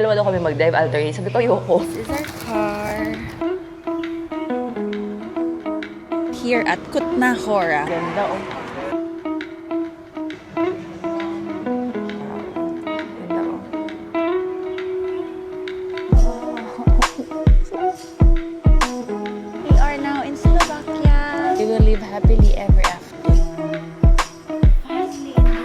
Dalawa daw kami mag-drive, alternate. Sabi ko, ayoko. This is our car. Here at Kutna Hora. Ganda, oh. Ganda, oh. We are now in Slovakia. We will live happily ever after. Finally in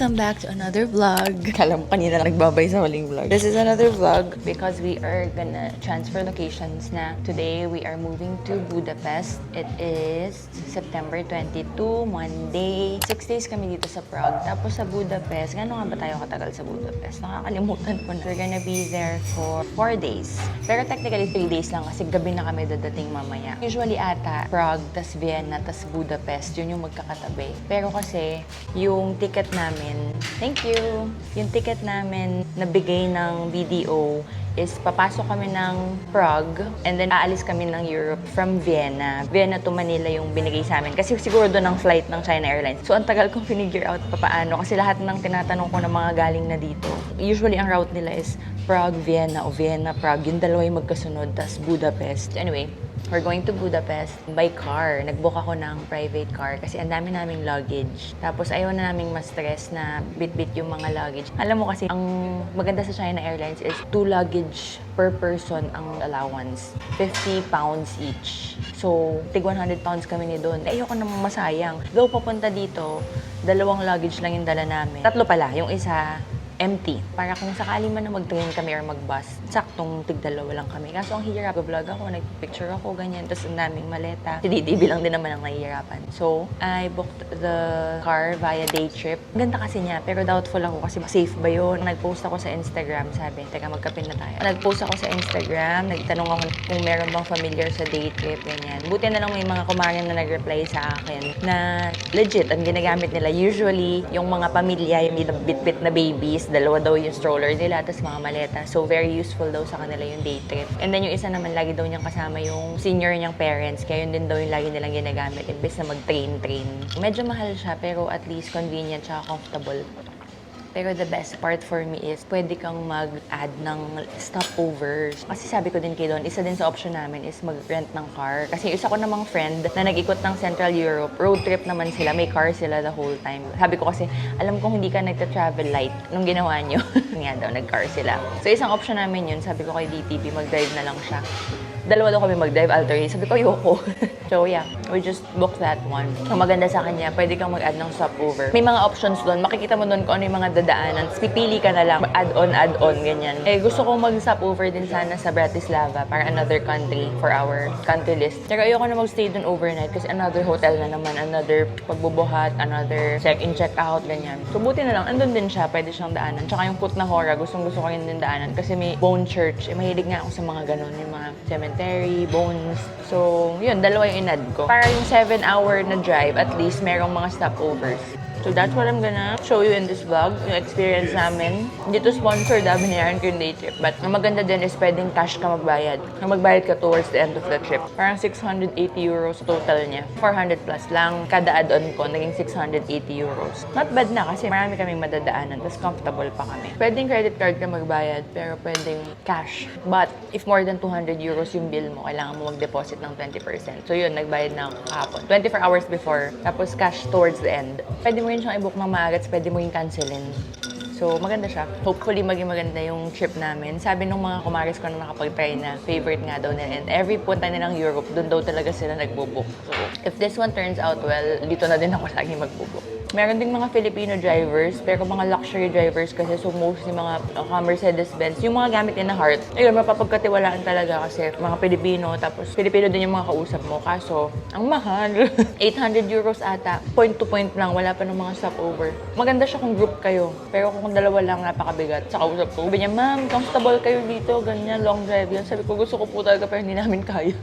Welcome back to another vlog. Kala mo kanina nagbabay sa huling vlog. This is another vlog because we are gonna transfer locations na. Today, we are moving to Budapest. It is September 22, Monday. 6 days kami dito sa Prague. Tapos sa Budapest, gano'n nga ba tayo katagal sa Budapest? Nakakalimutan ko na. We're gonna be there for 4 days. Pero technically, 3 days lang kasi gabi na kami dadating mamaya. Usually ata, Prague, tas Vienna, tas Budapest, yun yung magkakatabi. Pero kasi, yung ticket namin, thank you! Yung ticket namin na bigay ng BDO is papasok kami ng Prague and then aalis kami ng Europe from Vienna. Vienna to Manila yung binigay sa amin. Kasi siguro doon ang flight ng China Airlines. So, ang tagal kong finigure out paano kasi lahat ng tinatanong ko ng mga galing na dito. Usually, ang route nila is Prague, Vienna o Vienna, Prague. Yung dalawa yung magkasunod, tas Budapest. Anyway, we're going to Budapest by car. Nag-book ako ng private car kasi ang dami naming luggage. Tapos ayaw na naming ma-stress na bit-bit yung mga luggage. Alam mo kasi, ang maganda sa China Airlines is 2 luggage per person ang allowance. 50 pounds each. So, tig 100 pounds kami ni doon. Ayoko namang masayang. Though papunta dito, 2 luggage lang yung dala namin. 3 pala. Yung isa, empty. Para kung sakali man na mag-train kami or mag-bus, saktong tig-2 lang kami. Kaso ang hirap, vlog ako, nag-picture ako, ganyan. Tapos ang daming maleta. Si Didi lang din naman ang nahihirapan. So, I booked the car via day trip. Ganda kasi niya, pero doubtful ako kasi safe ba yun? Nag-post ako sa Instagram, sabi, teka, magkapin na tayo. Nag-post ako sa Instagram, nagtanong ako kung meron bang familiar sa day trip, ganyan. Buti na lang may mga kumarin na nag-reply sa akin na legit, ang ginagamit nila. Usually, yung mga pamilya, yung bit-bit na babies, 2 daw yung stroller nila, tapos mga maleta. So, very useful daw sa kanila yung day trip. And then yung isa naman, lagi daw niyang kasama yung senior niyang parents, kaya yun din daw yung lagi nilang ginagamit, imbes na mag-train. Medyo mahal siya, pero at least convenient siya, comfortable. Pero the best part for me is pwede kang mag-add ng stopovers. Kasi sabi ko din kay Don, isa din sa option namin is mag-rent ng car. Kasi isa ko namang friend na nag-ikot ng Central Europe, road trip naman sila, may car sila the whole time. Sabi ko kasi, alam kong hindi ka nagta-travel light nung ginawa nyo. Nga daw, nag-car sila. So isang option namin yun, sabi ko kay DTV, mag-drive na lang siya. 2 daw kami mag-drive, alternate. Sabi ko, ayoko. So yeah, we just booked that one. Ang maganda sa kanya, pwede kang mag-add ng stopover. May mga options doon. Makikita mo doon kung ano yung mga dadaanan. Pipili ka na lang. Add-on, ganyan. Eh, gusto kong mag-stopover din sana sa Bratislava para another country for our country list. Pero ayoko na mag-stay doon overnight kasi another hotel na naman, another pagbubuhat, another check-in, check-out, ganyan. So, buti na lang. Andun din siya. Pwede siyang daanan. Tsaka yung Kutna Hora, gustong-gusto ko rin din daanan kasi may bone church. Eh, mahilig nga ako sa mga ganun. Yung mga cemetery, bones. So, yun, 2 yung inad ko. Para yung 7-hour na drive, at least merong mga stopovers. So that's what I'm gonna show you in this vlog, yung experience namin. Hindi to sponsored, binayaran ko yung day trip. But ang maganda din is pwedeng cash ka magbayad. Magbayad ka towards the end of the trip. Parang 680 euros total niya. 400 plus lang kada add-on ko, naging 680 euros. Not bad na kasi marami kaming madadaanan, tapos comfortable pa kami. Pwedeng credit card ka magbayad, pero pwedeng cash. But if more than 200 euros yung bill mo, kailangan mo mag-deposit ng 20%. So yun, nagbayad na ako kahapon. 24 hours before, tapos cash towards the end. Pwede mo rin siyang i-book ng maaga, pwede mo yung cancelin. So, maganda siya. Hopefully, maging maganda yung trip namin. Sabi nung mga kumaris ko na nakapag-try na favorite nga daw nila. And every punta nilang Europe, doon daw talaga sila nagbo-book. So, if this one turns out well, dito na din ako lagi magbo-book. Meron ding mga Filipino drivers, pero mga luxury drivers kasi, so mostly mga Mercedes-Benz, yung mga gamit nila Heart. Ayun, mapapagkatiwalaan talaga kasi mga Pilipino, tapos Pilipino din yung mga kausap mo. Kaso, ang mahal. 800 euros ata. Point to point lang, wala pa ng mga stopover. Maganda siya kung group kayo. Pero kung 2 lang, napakabigat. Sa kausap ko, sabi niya, ma'am, comfortable kayo dito, ganyan, long drive yan. Sabi ko, gusto ko po talaga pero hindi namin kaya.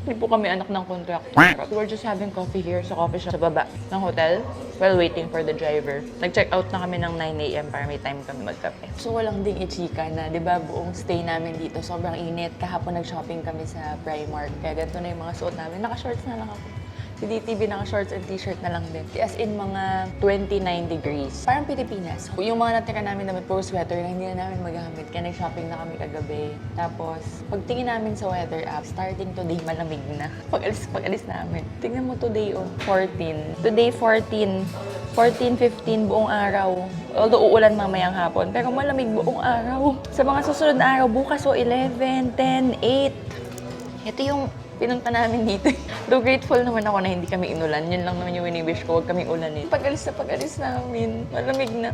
Hindi po kami anak ng contractor. We're just having coffee here sa coffee shop sa baba ng hotel while waiting for the driver. Nag-check out na kami ng 9 a.m. para may time kami magkape. So walang ding ichika na, di ba, buong stay namin dito sobrang init. Kahapon nag-shopping kami sa Primark. Kaya ganito na yung mga suot namin. Naka-shorts na lang ako. Si DTV naka-shorts and t-shirt na lang din. As in mga 29 degrees. Parang Pilipinas. Yung mga natira namin damit puro sweater na hindi na namin magamit. Kaya nag-shopping na kami kagabi. Tapos, pagtingin namin sa weather app, starting today malamig na. Pag-alis namin. Tingnan mo today, 14. Today, 14. 14, 15, buong araw. Although uulan mamayang hapon, pero malamig buong araw. Sa mga susunod na araw, bukas 11, 10, 8. Ito yung pinunta namin dito. Though grateful naman ako na hindi kami inulan. Yun lang naman yung wini-wish ko, huwag kaming ulanin. Pag-alis namin, malamig na.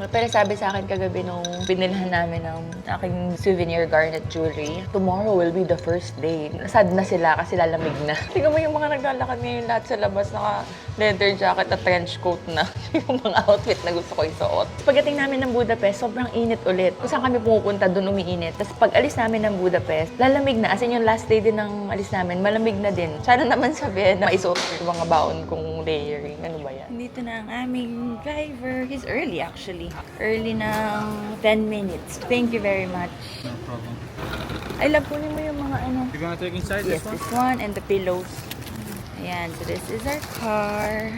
Pero sabi sa akin kagabi nung binilhan namin ng aking souvenir garnet jewelry, tomorrow will be the first day. Sad na sila kasi lalamig na. Tingnan mo yung mga naglalakad ngayon lahat sa labas, naka leather jacket at trench coat na. Yung mga outfit na gusto ko isuot. Pagdating namin ng Budapest, sobrang init ulit. Kung saan kami pumupunta, doon umiinit. Tapos pag alis namin ng Budapest, lalamig na. As in yung last day din ng alis namin, malamig na din. Sana naman sabihin na maisuot yung mga baon kong layering. Ano ba yan? Dito na ang aming driver. He's early actually. Early ng 10 minutes. Thank you very much. No problem. I love kunin mo yung mga ano. You gonna take inside Yes, this one? this one and the pillows. Ayan, so this is our car.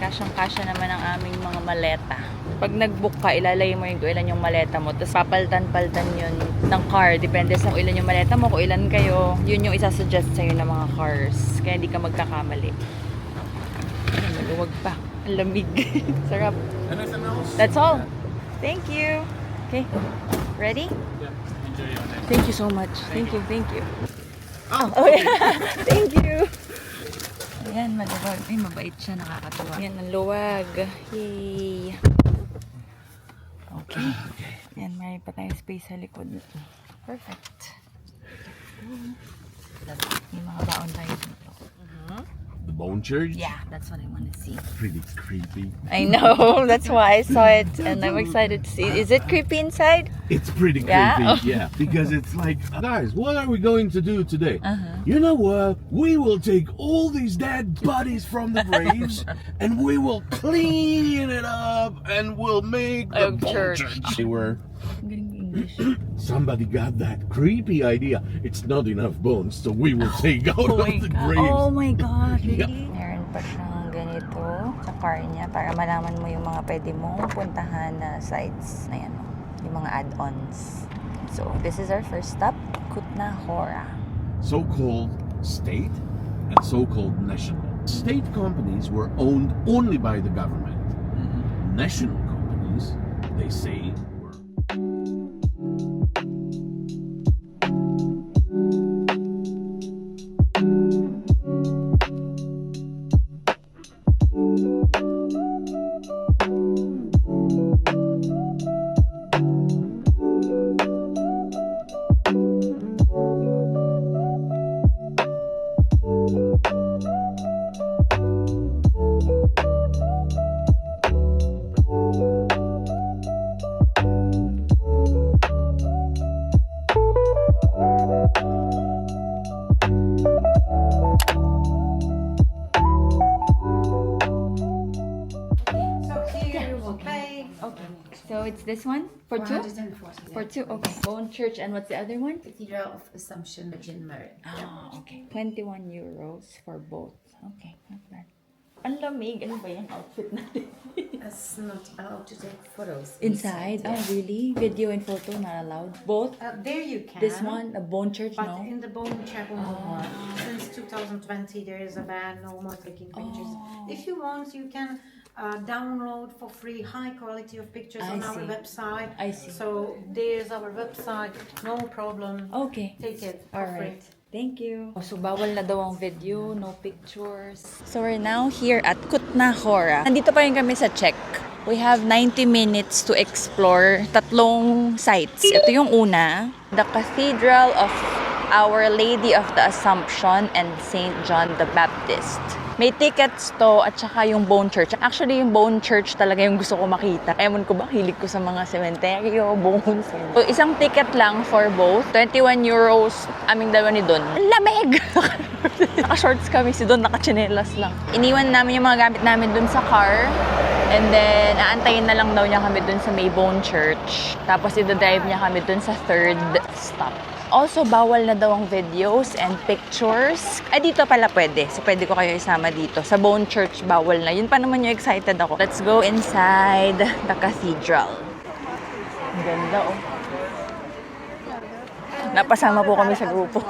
Kasyang-kasya naman ang aming mga maleta. Pag nag-book ka, ilalagay mo yung kung ilan yung maleta mo. Tapos papalitan-palitan yun ng car. Depende sa kung ilan yung maleta mo, kung ilan kayo. Yun yung isasuggest sa'yo ng mga cars. Kaya hindi ka magkakamali. Ay, maluwag pa. Ang lamig. Sarap. Anything else? That's all. Thank you. Okay. Ready? Yeah. Enjoy your night. Thank you so much. Thank you. Oh yeah. Thank you. Ayan, maluwag. Ay, mabait siya. Nakakatuwa. Ayan, ang luwag. Yay. Okay. Ayan, may pa tayong space sa likod. Perfect. May mga baon tayo dito. The bone church? Yeah, that's what I want to see. Pretty creepy. I know. That's why I saw it and I'm excited to see it. Is it creepy inside? It's pretty Yeah? creepy, yeah. Because it's like, guys, what are we going to do today? Uh-huh. You know what? We will take all these dead bodies from the graves and we will clean it up and we'll make the A bone church. They were. Ang galing English. Somebody got that creepy idea. It's not enough bones, so we will take out Oh of my the God. graves. Oh my God, really? Yeah. Meron pa siyang ganito sa car niya para malaman mo yung mga pwede mong puntahan na sites na yan, yung mga add-ons. So, this is our first stop, Kutna Hora. So-called state and so-called national. State companies were owned only by the government. National companies, they say, were. Okay, so it's this one for two? 140. For two, okay. Bone Church and what's the other one? Cathedral of Assumption, Virgin Mary. Oh, okay. 21 euros for both. Okay, not bad. Ang lamig. Ano ba yung outfit natin? It's not allowed to take photos. Inside? Oh, yeah. really? Video and photo not allowed? Both? There you can. This one, a Bone Church, But no? in the Bone Chapel one, since 2020, there is a ban, no more taking pictures. Oh. If you want, you can download for free high quality of pictures I on our see. website. I see. So there's our website, no problem. Okay. Take it for free. Alright. Thank you. So, bawal na daw ang video, no pictures. So, we're now here at Kutna Hora. Nandito pa rin kami sa Czech. We have 90 minutes to explore tatlong sites. Ito yung una, the Cathedral of Our Lady of the Assumption and St. John the Baptist. May tickets to at saka yung Bone Church. Actually, yung Bone Church talaga yung gusto ko makita. Ewan ko ba, hilig ko sa mga sementeryo, bones. So, isang ticket lang for both. 21 euros, aming dalawa ni Don. Lamig! Naka-shorts kami, si Don naka-chinelas lang. Iniwan namin yung mga gamit namin dun sa car. And then, aantayin na lang daw niya kami dun sa may Bone Church. Tapos, ida-drive niya kami dun sa third stop. Also, bawal na daw ang videos and pictures. Ay, dito pala pwede. So, pwede ko kayo isama dito. Sa Bone Church, bawal na. Yun pa naman yung excited ako. Let's go inside the cathedral. Ang ganda, oh. Napasama po kami sa grupo.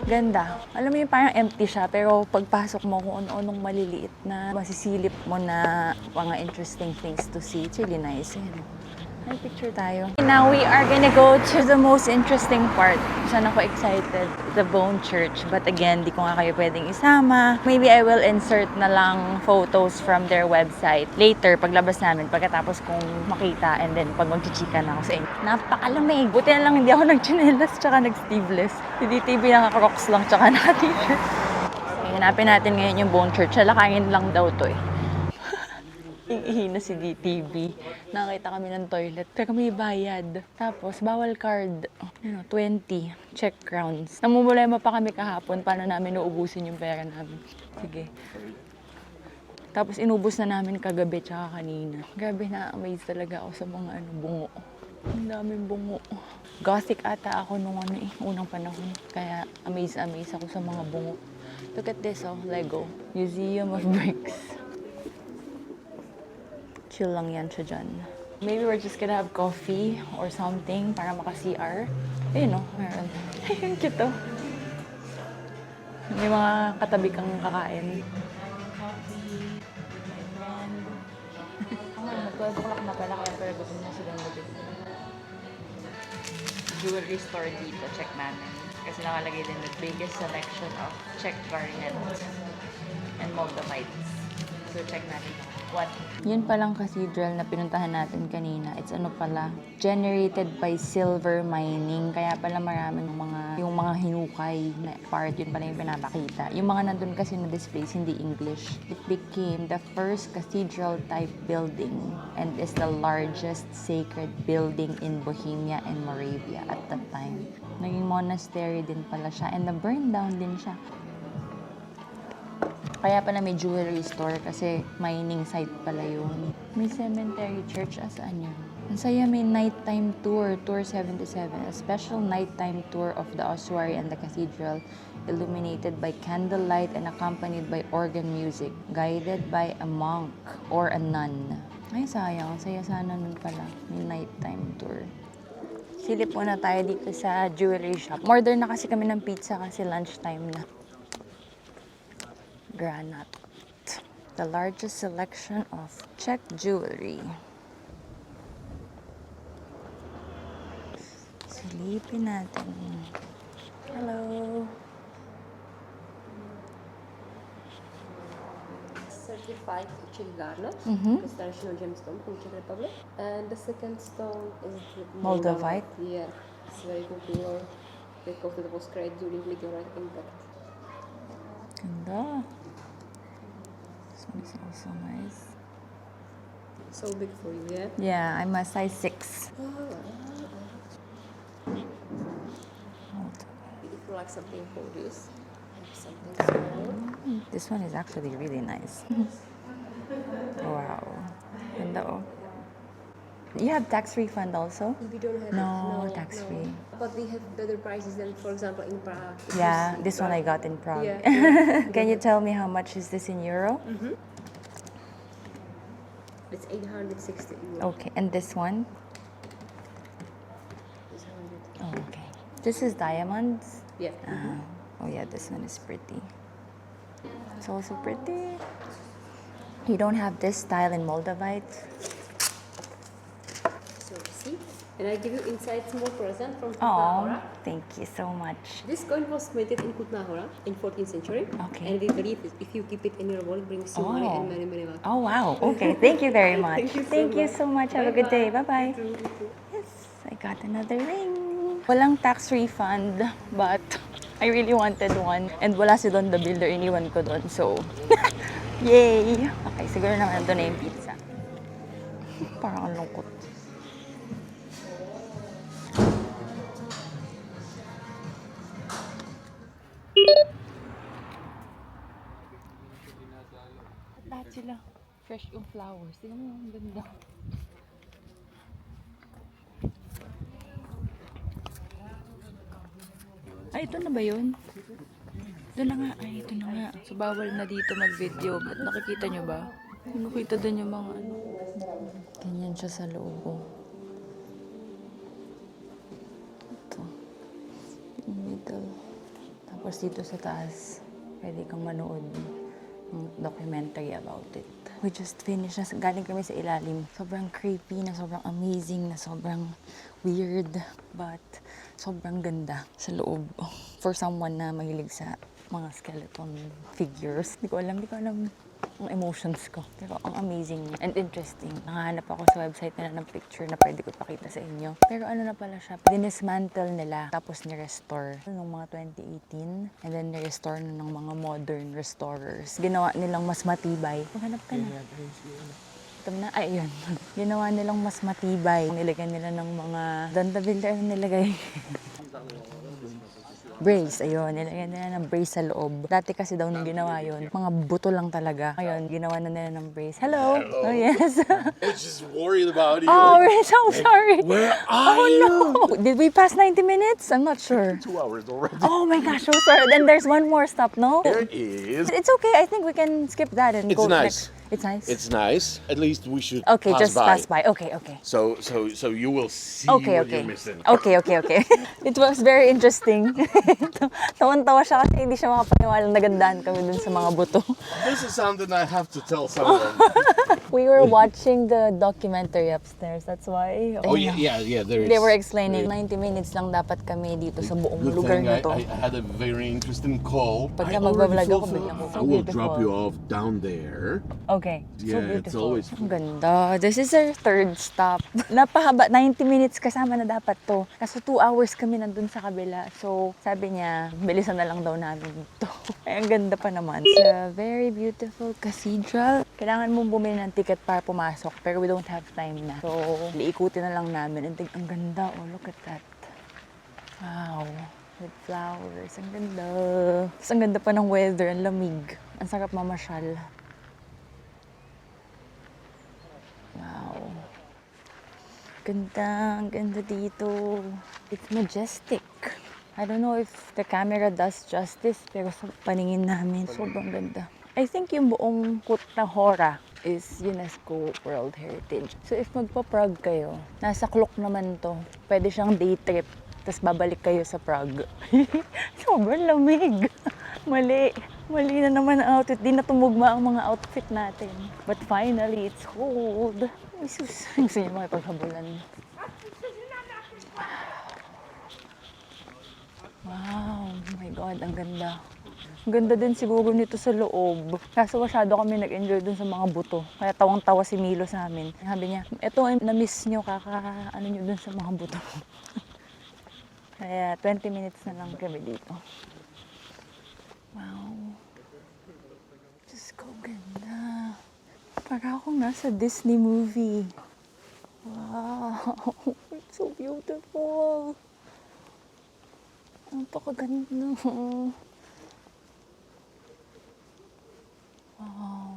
Ganda. Alam mo yung parang empty siya, pero pagpasok mo kung ano-anong maliliit na masisilip mo na mga interesting things to see. It's really nice. Ayan. May picture tayo. Now we are gonna go to the most interesting part. Saan ako excited? The Bone Church. But again, di ko nga kayo pwedeng isama. Maybe I will insert na lang photos from their website later paglabas namin, pagkatapos kong makita, and then pag magchichika na ako sa inyo. Napakalamig. Buti na lang hindi ako nag-chinelas tsaka nag-sleeveless. Hindi TV naka-crocs lang tsaka naka-t-shirt. Okay, hanapin natin ngayon yung Bone Church. Lalakayin lang daw to eh. Ihina si DTV. Nakita kami ng toilet. Pero may bayad. Tapos, bawal card. 20. Check crowns. Namumulema pa kami kahapon. Paano namin nauubusin yung pera namin. Sige. Tapos, inubos na namin kagabi tsaka kanina. Grabe, na-amaze talaga ako sa mga bungo. Ang daming bungo. Gothic ata ako nung unang panahon. Kaya, amaze ako sa mga bungo. Look at this, Lego. Museum of Bricks. Chill lang yan siya dyan. Maybe we're just gonna have coffee or something para maka-CR. Ayun meron. Ayun, cute oh. May mga katabi kang kakain. Coffee, my friend. 12 o'clock na pala, kaya pala gusto na silang magiging. Jewelry store dito, check namin. Kasi nakalagay din the biggest selection of check garnets and moldavite. So check natin. What? Yun palang cathedral na pinuntahan natin kanina. It's ano pala, generated by silver mining. Kaya pala maraming yung mga hinukay na part, yun pala yung pinapakita. Yung mga nandun kasi na displays, hindi English. It became the first cathedral-type building and is the largest sacred building in Bohemia and Moravia at that time. Naging monastery din pala siya and na-burn down din siya. Kaya pala may jewelry store kasi mining site pala yun. May cemetery church as ano. Ang saya, may nighttime tour, Tour 77. A special nighttime tour of the ossuary and the cathedral, illuminated by candlelight and accompanied by organ music, guided by a monk or a nun. Ay, sayang. Saya sana nun pala. May nighttime tour. Silip muna tayo dito sa jewelry shop. Order na kasi kami ng pizza kasi lunchtime na. Granat. The largest selection of Czech jewelry. Silipin natin. Hello. Certified Czech garnet, it's traditional gemstone from Czech Republic, and the second stone is Moldavite? Yeah, it's very popular because it was created during meteorite impact. Ganda. This one is also nice. So big for you, yeah? Yeah, I'm a size 6. If you like something for this, something small. This one is actually really nice. Wow. Ganda oh. You have tax refund also? We don't have No, tax free. But we have better prices than, for example, in Prague. Yeah, this one I got in Prague. Yeah. Can you tell me how much is this in euro? It's 860 euro. Okay, and this one? It's 100. Oh, okay. This is diamonds? Yeah. Oh yeah, this one is pretty. It's also pretty. You don't have this style in Moldavite? So see, and I give you inside small present from Oh, Kutna Hora. thank you so much. This coin was minted in Kutna Hora in 14th century. Okay. And we believe if you keep it in your wallet, brings you money and many, many luck. Oh, wow. Okay, thank you very much. Thank you so much. Have a good day. Bye-bye. You too. Yes, I got another ring. Walang tax refund, but I really wanted one. And wala si Don the Builder, iniwan ko doon. So, yay! Okay, siguro naman doon na yung pizza. Parang ang lungkot. Lahat sila. Fresh yung flowers. Tingnan mo, ang ganda. Ay, ito na ba yun? Ito na nga. Ay, ito na nga. So, bawal na dito mag-video. Ba't nakikita nyo ba? Nakita din yung mga ano. Ganyan siya sa loob. Oh. Ito. In middle. Tapos dito sa taas, pwede kang manood ng documentary about it. We just finished. Galing kami sa ilalim. Sobrang creepy, na sobrang amazing, na sobrang weird. But sobrang ganda sa loob. For someone na mahilig sa mga skeleton figures. Hindi ko alam ang emotions ko. Pero ang amazing and interesting. Nakahanap ako sa website nila ng picture na pwede ko pakita sa inyo. Pero ano na pala siya, dinismantle nila tapos ni-restore noong mga 2018 and then ni-restore na ng mga modern restorers. Ginawa nilang mas matibay. Maghanap ka na. Ito na, ay yun. Ginawa nilang mas matibay. Nilagyan nila ng mga Don the Builder na nilagay. Brace, ayun. Nilagyan nila ng brace sa loob. Dati kasi daw nung ginawa yun, mga buto lang talaga. Ngayon, ginawa na nila ng brace. Hello! Oh, yes. I was just worried about you. Oh, we're so sorry. Where are Oh, no! Did we pass 90 minutes? I'm not sure. 2 hours already. Oh my gosh, so sorry. Then there's one more stop, no? There is. It's okay. I think we can skip that and It's go nice. next. It's nice? It's nice. At least we should Okay, pass just by. pass by. Okay, okay. So you will see Okay, what okay. you're missing. Okay. It was very interesting. Tawan-tawa siya kasi hindi siya makapaniwala na gandaan kami dun sa mga buto. This is something I have to tell someone. We were watching the documentary upstairs. That's why. Oh yeah. There is. They were explaining 90 minutes lang dapat kami dito sa buong Good lugar thing na to. I had a very interesting call. Pagka I already magbablog ako, fulfilled- biglang so I will drop beautiful. you off down there. Okay. So Yeah, it's beautiful. always- Ang ganda. This is our third stop. Napahaba. 90 minutes kasama na dapat to. Kaso 2 hours kami nandun sa kabila. So sabi niya, bilisan na lang daw namin to. Ay, ang ganda pa naman. It's a very beautiful cathedral. Kailangan mong bumili ng ticket para pumasok. Pero we don't have time na. So, liikutin na lang namin. And ang ganda. Oh, look at that. Wow. With flowers. Ang ganda. Tapos ang ganda pa ng weather. Ang lamig. Ang sarap mamasyal. Wow. Ganda. Ang ganda dito. It's majestic. I don't know if the camera does justice, pero sa paningin namin, sobrang ganda. I think yung buong Kutna is UNESCO World Heritage. So if magpa-Prague kayo, nasa Klok naman to. Pwede siyang day trip, tapos babalik kayo sa Prague. Sobrang lamig. Mali. Mali na naman ang outfit. Di na tumugma ang mga outfit natin. But finally, it's cold. Ay, sus. Gusto niyo makipaghabulan. Wow, oh my God, ang ganda. Ang ganda din siguro nito sa loob. Kaso masyado kami nag-enjoy dun sa mga buto. Kaya tawang-tawa si Milo sa amin. Sabi niya, eto na-miss nyo, ano nyo dun sa mga buto. Kaya 20 minutes na lang kami dito. Wow. Diyos ko, ganda. Para akong nasa Disney movie. Wow, it's so beautiful. Napakaganda. Wow.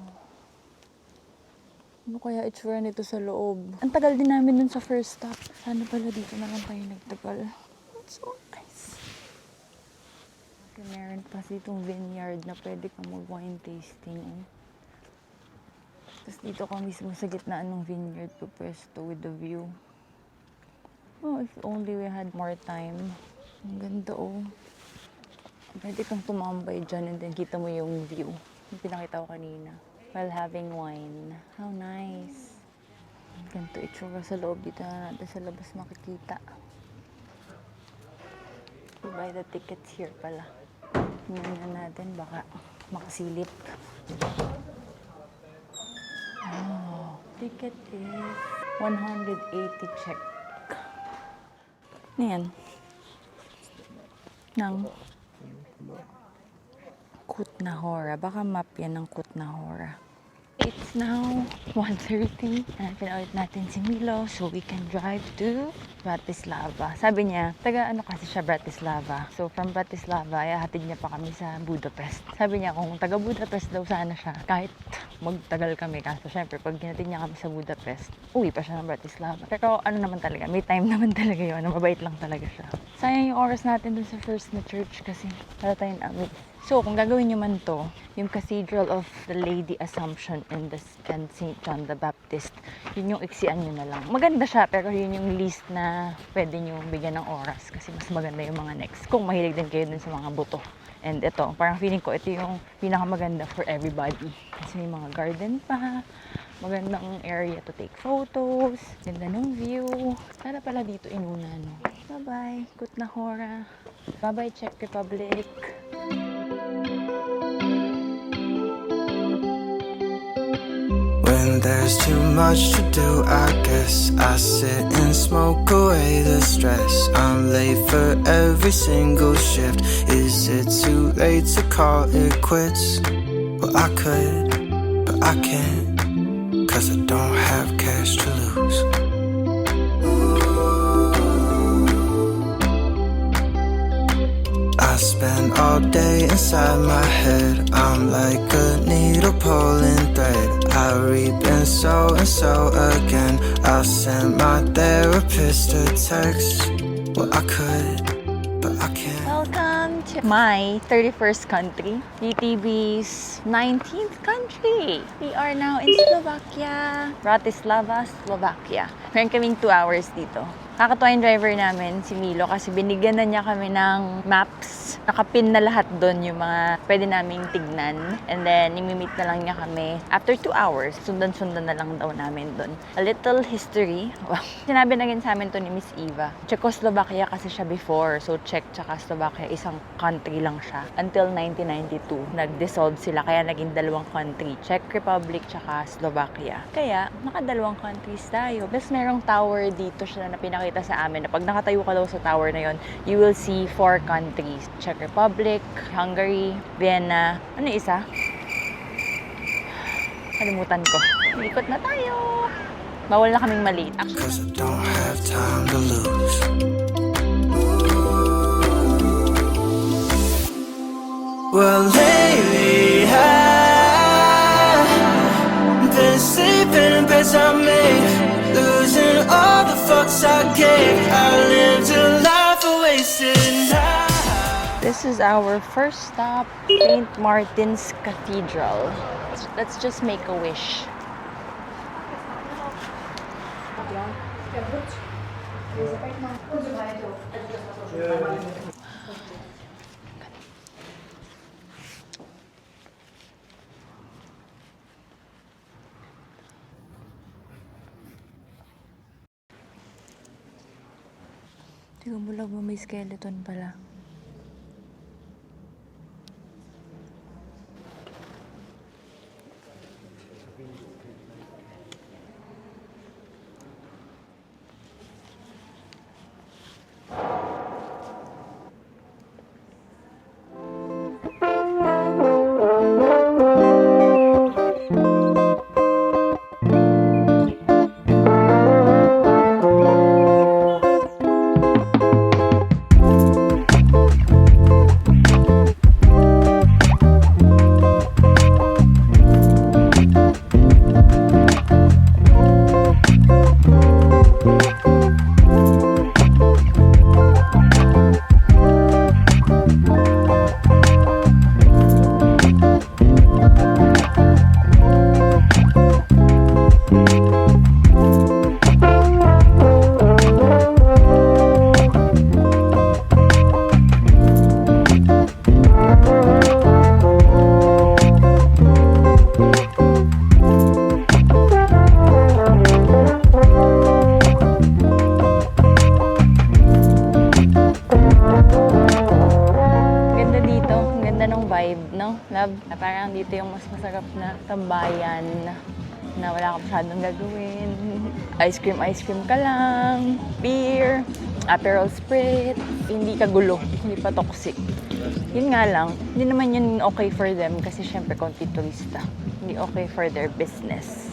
Ano kaya itsura nito sa loob? Ang tagal din namin dun sa first stop. Sana pala dito na lang tayo nagtagal. It's so nice. Kasi meron pa ditong vineyard na pwede kang mag-wine tasting. Tapos dito ka mismo sa gitna ng vineyard pwesto with the view. Oh, if only we had more time. Ang ganda oh. Pwede kang tumambay dyan and then kita mo yung view. Yung pinakita ko kanina. While having wine. How nice. Ganito itsura sa loob. Dito na natin sa labas makikita. We buy the tickets here pala. Tingnan na natin baka makasilip. Oh, ticket is 180 check. Ano yan? Ng Kutna Hora. Baka map yan ng Kutna Hora. It's now 1:30 and pinaulit natin si Milo so we can drive to Bratislava. Sabi niya, taga ano kasi siya Bratislava. So from Bratislava, ihahatid niya pa kami sa Budapest. Sabi niya kung taga Budapest daw sana siya, kahit magtagal kami. Kaso syempre, pag ginatid niya kami sa Budapest, uwi pa siya ng Bratislava. Pero ano naman talaga, may time naman talaga yun. Mabait lang talaga siya. Sayang yung oras natin dun sa first na church kasi wala tayong amit. So, kung gagawin nyo man to, yung Cathedral of the Lady Assumption and St. John the Baptist, yun yung iksian nyo na lang. Maganda siya, pero yun yung least na pwede nyo bigyan ng oras kasi mas maganda yung mga next. Kung mahilig din kayo dun sa mga buto. And ito, parang feeling ko, ito yung pinakamaganda for everybody. Kasi may mga garden pa, magandang area to take photos, ganda ng view. Para pala dito inuna, no? Bye-bye, Kutna Hora. Bye-bye, Czech Republic. When there's too much to do, I guess I sit and smoke away the stress. I'm late for every single shift. Is it too late to call it quits? Well, I could, but I can't, 'cause I don't have cash to lose. I spend all day inside my head. I'm like a needle pulling thread. I reap and sow again. I'll send my therapist a text. Well, I could, but I can't. Welcome to my 31st country, DTV's 19th country. We are now in Slovakia, Bratislava, Slovakia. Meron kaming 2 hours dito. Nakakatuwa yung driver namin, si Milo, kasi binigyan na niya kami ng maps. Nakapin na lahat doon yung mga pwede naming tignan. And then, imimit na lang niya kami. After 2 hours, sundan-sundan na lang daw namin doon. A little history. Wow. Sinabi na rin sa amin to ni Miss Eva. Czechoslovakia kasi siya before. So, Czech tsaka Slovakia, isang country lang siya. Until 1992, nag-dissolve sila. Kaya naging dalawang country. Czech Republic tsaka Slovakia. Kaya, nakadalawang countries tayo. Plus, merong tower dito siya na pinakita sa amin na pag nakatayo ka daw sa tower na yon, you will see 4 countries. Czech Republic, Hungary, Vienna. Ano yung isa? Kalimutan ko. Ikot na tayo. Bawal na kaming maliit. Actually, 'Cause I don't have time to lose. Well, lately I've been sleeping in beds I made, losing all the fucks I gave. I lived a life wasted now. this is our first stop, St. Martin's Cathedral. Let's just make a wish. Tingnan mo lang, may skeleton pala. Vibe, no? Love, parang dito yung mas masarap na tambayan na wala ka masyadong gagawin. Ice cream ka lang. Beer, Aperol Spritz. Hindi ka gulo, hindi pa toxic. Yun nga lang, hindi naman yun okay for them kasi syempre konti turista. Hindi okay for their business.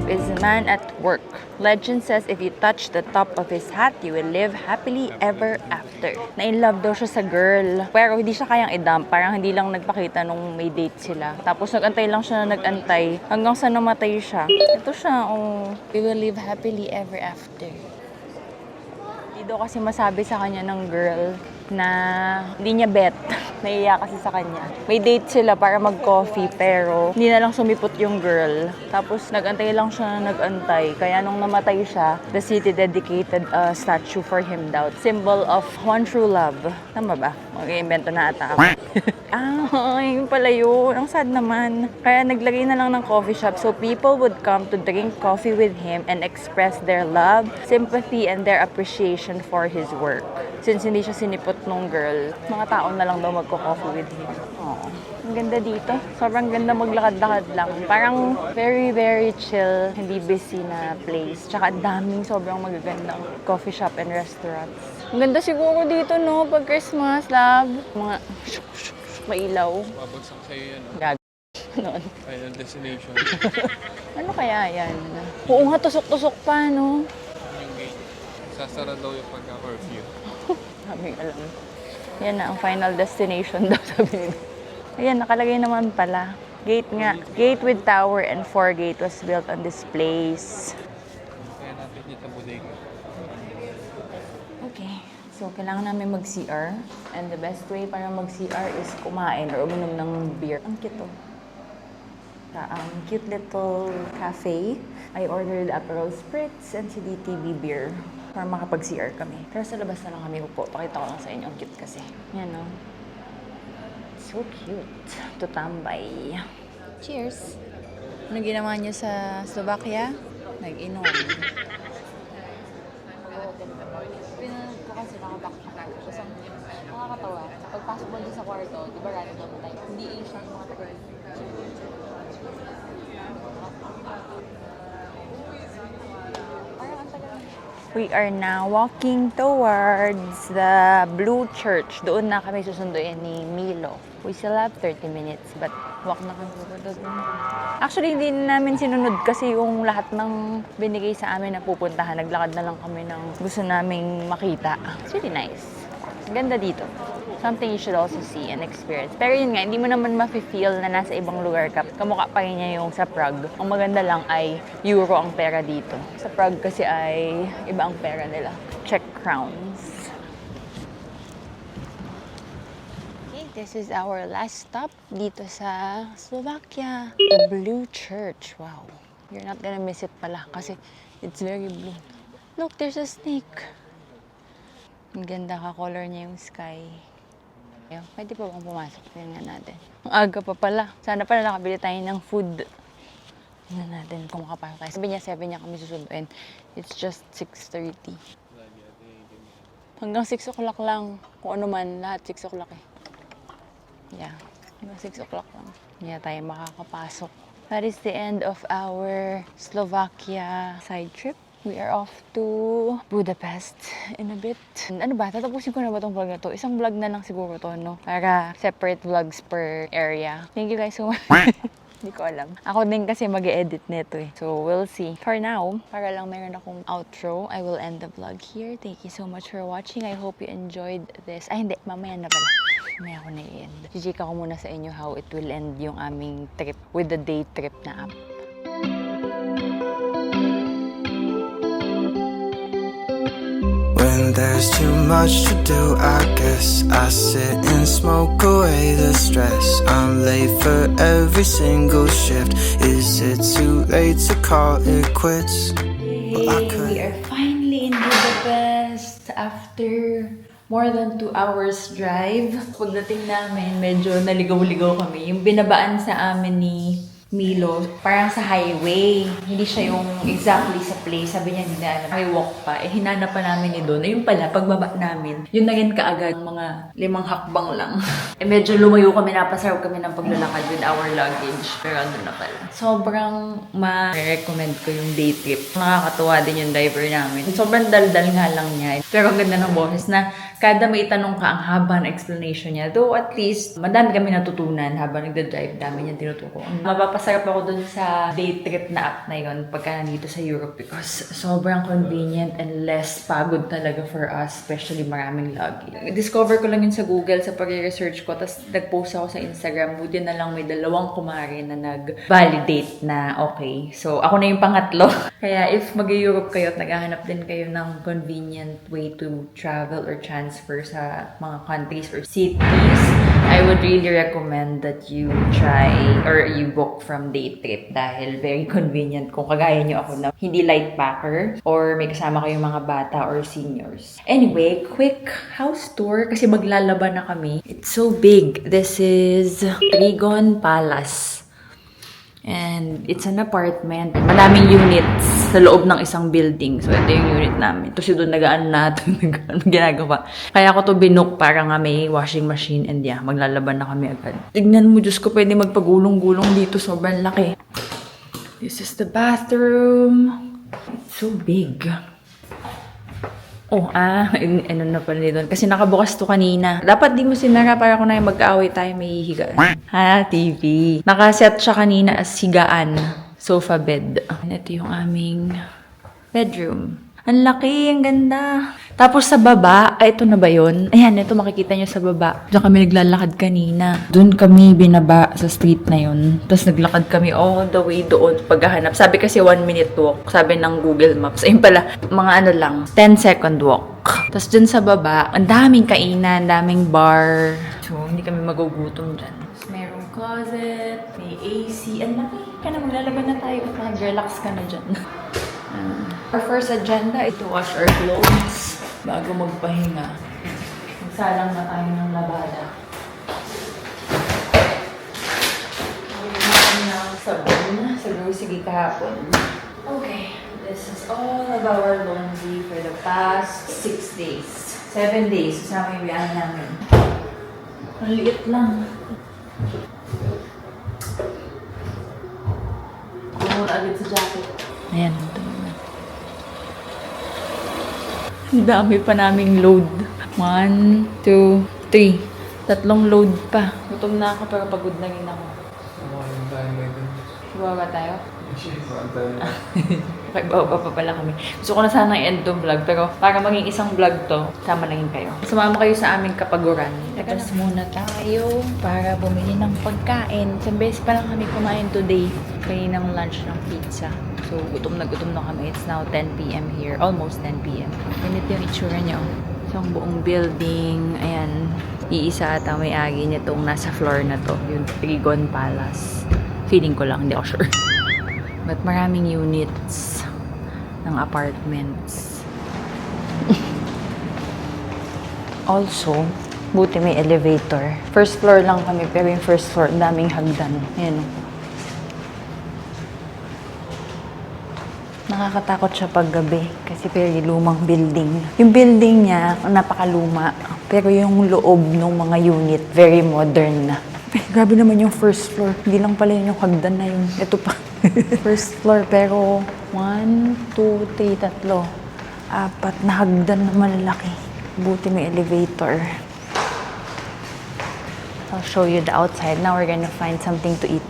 Is a man at work. Legend says if you touch the top of his hat, you will live happily ever after. Na-in-love daw siya sa girl. Pero hindi siya kayang i-dump. Parang hindi lang nagpakita nung may date sila. Tapos nag-antay lang siya na nag-antay hanggang sa namatay siya. Ito siya, oh. We will live happily ever after. Hindi daw kasi masabi sa kanya ng girl na hindi niya bet. Naiiyak kasi sa kanya. May date sila para mag-coffee pero hindi na lang sumipot yung girl. Tapos nag-antay lang siya nag-antay. Kaya nung namatay siya, the city dedicated a statue for him daw. Symbol of one true love. Tama ba? Mag-iimbento na ata ako. Yun pala yun. Ang sad naman. Kaya naglagay na lang ng coffee shop so people would come to drink coffee with him and express their love, sympathy, and their appreciation for his work. Since hindi siya sinipot nung girl, mga tao na lang daw magko-coffee with him. Oh, ang ganda dito. Sobrang ganda maglakad-lakad lang. Parang very, very chill, hindi busy na place. Tsaka daming sobrang magagandang coffee shop and restaurants. Ang ganda siguro dito, no? Pag Christmas, love. Mga mailaw. Babagsak sa'yo yan. Gag. Noon. Final destination. Ano kaya yan? Oo nga, tusok-tusok pa, no? Yung gate. Sasara daw yung pagka-curfew. Sabi alam. Yan na, ang final destination daw, sabi nila. Ayan, nakalagay naman pala. Gate nga. Gate with tower and 4 gate was built on this place. Kaya natin dito bodega. Okay. So, kailangan namin mag-CR. And the best way para mag-CR is kumain or uminom ng beer. Ang cute, oh. Cute little cafe. I ordered Aperol Spritz and CDTV beer para makapag-CR kami. Pero sa labas na lang kami upo. Pakita ko lang sa inyo. Ang cute kasi. Yan, no? So cute. Tutambay. Cheers! Ano ginawa niyo sa Slovakia? Nag-inom. Pinanood ko kasi naka-backpack. Tapos ang nakakatawa, pagpasok mo din sa kwarto, di ba random type? Hindi Asian mga tagal. Parang ang tagal. We are now walking towards the Blue Church. Doon na kami susunduin ni Milo. We still have 30 minutes, but walk na kami doon. Actually, hindi namin sinunod kasi yung lahat ng binigay sa amin na pupuntahan. Naglakad na lang kami ng gusto naming makita. It's really nice. Ang ganda dito. Something you should also see and experience. Pero yun nga, hindi mo naman mafe-feel na nasa ibang lugar ka. Kamukha pa rin niya yung sa Prague. Ang maganda lang ay euro ang pera dito. Sa Prague kasi ay iba ang pera nila. Czech crowns. Okay, this is our last stop dito sa Slovakia. The Blue Church. Wow. You're not gonna miss it pala kasi it's very blue. Look, there's a snake. Ang ganda ka-color niya yung sky. Ayun, pwede pa bang pumasok? Tingnan nga natin. Ang aga pa pala. Sana pala nakabili tayo ng food. Tingnan natin kung makapasok tayo. Sabi niya 7 niya kami susunduin. It's just 6:30. Hanggang 6 o'clock lang. Kung ano man, lahat 6 o'clock eh. Yeah, hanggang 6 o'clock lang. Hindi na tayo makakapasok. That is the end of our Slovakia side trip. We are off to Budapest in a bit. Ano ba? Tatapusin ko na ba itong vlog na to? Isang vlog na lang siguro to, no? Para separate vlogs per area. Thank you guys so much. Hindi ko alam. Ako din kasi mag-e-edit nito eh. So, we'll see. For now, para lang meron akong outro, I will end the vlog here. Thank you so much for watching. I hope you enjoyed this. Ay, hindi. Mamaya na pala. Mamaya ako na-i-end. Chika ko muna sa inyo how it will end yung aming trip with the day trip na app. When there's too much to do, I guess I sit and smoke away the stress. I'm late for every single shift. Is it too late to call it quits? Well, I could. We are finally in Budapest after more than 2 hours drive. Pagdating namin, medyo naligaw-ligaw kami. Yung binabaan sa amin ni Milo, parang sa highway. Hindi siya yung exactly sa place. Sabi niya, hindi na alam. May walk pa. Eh, hinanap pa namin ni doon. Ayun pala, pagbaba namin, yun na rin kaagad. Mga 5 hakbang lang. Eh, medyo lumayo kami. Napasarap kami ng paglalakad with our luggage. Pero ano na pala. Sobrang ma-recommend ko yung day trip. Nakakatuwa din yung driver namin. Sobrang daldal nga lang niya. Pero ang ganda ng boses na kada may tanong ka, ang haba ng explanation niya. Though at least, madami kami natutunan habang nagda-drive. Dami niyang tinutuko. Mapapasarap ako dun sa day trip na app na yun pagka nandito sa Europe because sobrang convenient and less pagod talaga for us, especially maraming luggage. Discover ko lang yun sa Google sa pag-research ko, tapos nag-post ako sa Instagram. Buti na lang may 2 kumare na nag-validate na okay. So, ako na yung pangatlo. Kaya if mag-Europe kayo at naghahanap din kayo ng convenient way to travel or transit, transfer sa mga countries or cities, I would really recommend that you try or you book from Daytrip dahil very convenient kung kagaya nyo ako na hindi light packer or may kasama kayong mga bata or seniors. Anyway, quick house tour kasi maglalaban na kami. It's so big. This is Trigon Palace. And it's an apartment. Maraming units sa loob ng isang building. So, ito yung unit namin. Tapos doon nagaan na ito ginagawa. Kaya ako to binook para nga may washing machine and yeah, maglalaban na kami agad. Tignan mo, Diyos ko, pwede magpagulong-gulong dito. Sobrang laki. This is the bathroom. It's so big. Oh, ano na pala doon. Kasi nakabukas to kanina. Dapat di mo sinara para kung na mag-aaway tayo may higaan. TV. Nakaset siya kanina as higaan. Sofa bed. Ito yung aming bedroom. Ang laki, ang ganda. Tapos sa baba, ito na ba yun? Ayan, ito makikita nyo sa baba. Diyan kami naglalakad kanina. Doon kami binaba sa street na yun. Tapos naglakad kami all the way doon paghahanap. Sabi kasi 1 minute walk. Sabi ng Google Maps. Ayun pala, mga ano lang, 10-second walk. Tapos dun sa baba, ang daming kainan, daming bar. So, hindi kami magugutom dyan. Tapos merong closet, may AC. Ang laki. Kaya na maglalaban na tayo. Mag-relax ka na dyan. Our first agenda is to wash our clothes bago magpahinga. Magsalang na tayo ng labada. Ayun na sabon sa grocery kahapon. Okay, this is all of our laundry for the past 6 days. 7 days, kasama yung biyahe namin. Ang liit lang. Kumura agad sa jacket. Ayan, ito. Ang dami pa naming load. 1, 2, 3. 3 load pa. Gutom na ako pero pagod na rin ako. Kumain tayo ngayon. Baba tayo? Kumain tayo. Okay, baba pa pala kami. Gusto ko na sana i-end tong vlog pero para maging isang vlog to, sama na rin kayo. Sumama kayo sa aming kapaguran. Tagas muna tayo para bumili ng pagkain. Isang beses pa lang kami kumain today. Kaninang lunch ng pizza. So, gutom na kami. It's now 10 p.m. here. Almost 10 p.m. Ganito yung itsura niya. Isang buong building. Ayan. Iisa ata may-ari nitong nasa floor na to. Yung Trigon Palace. Feeling ko lang. Hindi ako sure. But maraming units ng apartments. Also, buti may elevator. First floor lang kami. Pero yung first floor, daming hagdan. Ayan. Nakakatakot siya paggabi kasi very lumang building. Yung building niya, napakaluma. Pero yung loob ng mga unit, very modern na. Grabe naman yung first floor. Hindi lang pala yun yung hagdan na yun. Ito pa. First floor, pero 1, 2, 3, 4 na hagdan na malalaki. Buti may elevator. I'll show you the outside. Now we're gonna find something to eat.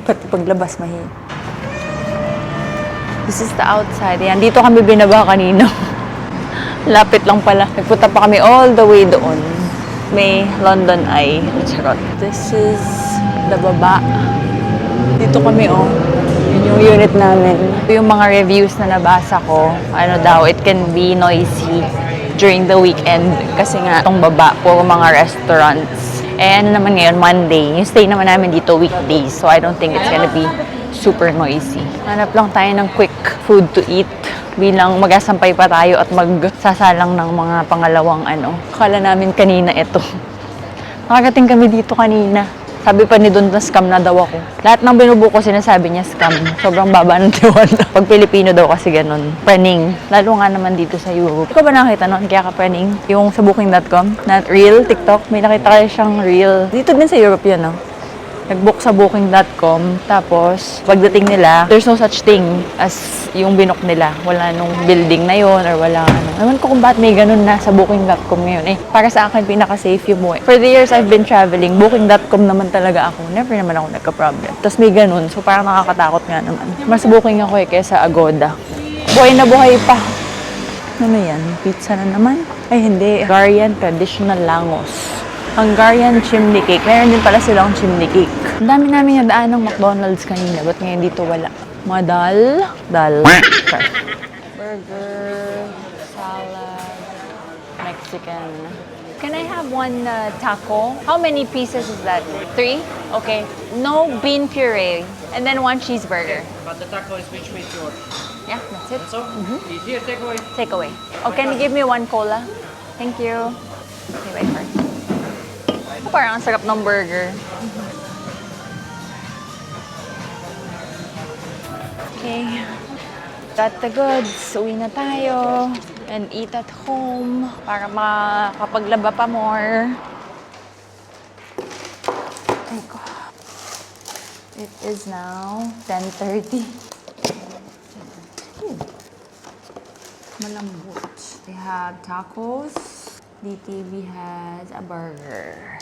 Pati paglabas, This is the outside. Ayan, dito kami binaba kanina. Lapit lang pala. Nagpunta pa kami all the way doon. May London Eye. Charot. This is the baba. Dito kami, oh. Yun yung unit namin. Ito yung mga reviews na nabasa ko. Ano daw, it can be noisy during the weekend. Kasi nga, itong baba, puro mga restaurants. Eh, ano naman ngayon, Monday. Yung stay naman namin dito, weekdays. So, I don't think it's gonna be super noisy. Hanap lang tayo ng quick food to eat. Bilang magasampay pa tayo at magsasalang ng mga pangalawang ano. Akala namin kanina ito. Nakagating kami dito kanina. Sabi pa ni Don na scam na daw ako. Lahat ng binubuko sinasabi niya scam. Sobrang baba ng tiwala. Pag Pilipino daw kasi ganun. Praning. Lalo nga naman dito sa Europe. Ikaw ba nakita nun? Kaya ka praning? Yung sa booking.com? Not real? TikTok? May nakita kayo siyang real. Dito din sa Europe yun, no? Nag-book sa booking.com. Tapos, pagdating nila, there's no such thing as yung binook nila. Wala nung building na yun or wala ano. Ewan ko kung ba't may ganun na sa booking.com ngayon. Eh, para sa akin, pinaka-safe yung buhay. For the years I've been traveling, booking.com naman talaga ako. Never naman ako nagka-problem. Tapos may ganun. So, parang nakakatakot nga naman. Mas booking ako eh, kaysa Agoda. Buhay na buhay pa. Ano yan? Pizza na naman? Ay, hindi. Hungarian traditional langos. Hungarian chimney cake. Meron din pala silang chimney cake. Ang dami namin nadaan ng McDonald's kanina. Ba't ngayon dito wala? Madal. Dal. burger, salad, Mexican. Can I have one taco? How many pieces is that? 3? Okay. No bean puree. And then 1 cheeseburger. But the taco is which meat you order. Yeah, that's it. So, easier takeaway. Take away. Oh, can you give me 1 cola? Thank you. Okay, wait first. Oh, parang ang sarap ng burger. Okay. Got the goods. Uwi na tayo. And eat at home para makapaglaba pa more. Oh God. It is now 10:30. Ooh. Malambot. They have tacos. DTV has a burger.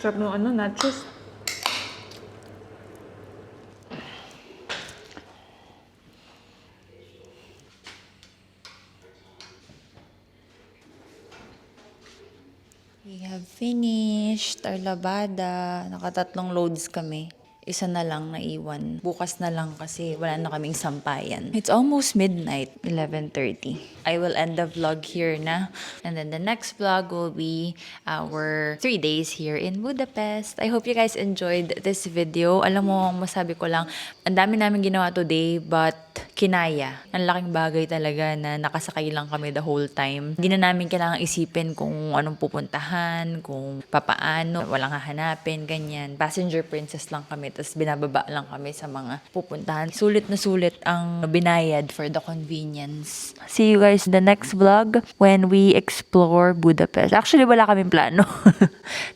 Sarap ng nachos. We have finished our labada. Nakatatlong loads kami. Isa na lang naiwan. Bukas na lang kasi wala na kaming sampayan. It's almost midnight, 11:30. I will end the vlog here na. And then the next vlog will be our 3 days here in Budapest. I hope you guys enjoyed this video. Alam mo, masabi ko lang, ang dami namin ginawa today, but kinaya. Ang laking bagay talaga na nakasakay lang kami the whole time. Hindi na namin kailangang isipin kung anong pupuntahan, kung papaano, walang hahanapin, ganyan. Passenger princess lang kami, tapos binababa lang kami sa mga pupuntahan. Sulit na sulit ang binayad for the convenience. See you guys in the next vlog when we explore Budapest. Actually, wala kaming plano.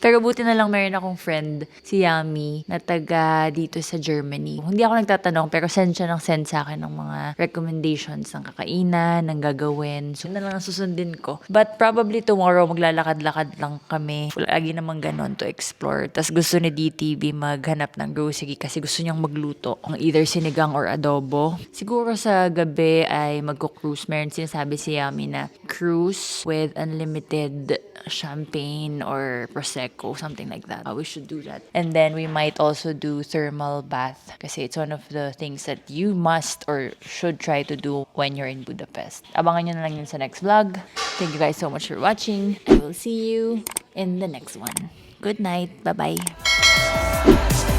Pero buti na lang meron akong friend, si Yami, na taga dito sa Germany. Hindi ako nagtatanong, pero send siya ng send sa akin ng mga recommendations ng kakainan, ng gagawin. So, yun na lang ang susundin ko. But probably tomorrow, maglalakad-lakad lang kami. Lagi naman ganon to explore. Tapos gusto ni DTV maghanap ng grocery kasi gusto niyang magluto. Either sinigang or adobo. Siguro sa gabi ay magko-cruise. Meron sinasabi si Yami na cruise with unlimited champagne or prosecco, something like that. We should do that. And then we might also do thermal bath kasi it's one of the things that you must or should try to do when you're in Budapest. Abangan nyo na lang yun sa next vlog. Thank you guys so much for watching. I will see you in the next one. Good night. Bye-bye.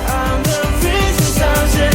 I'm the reason sounds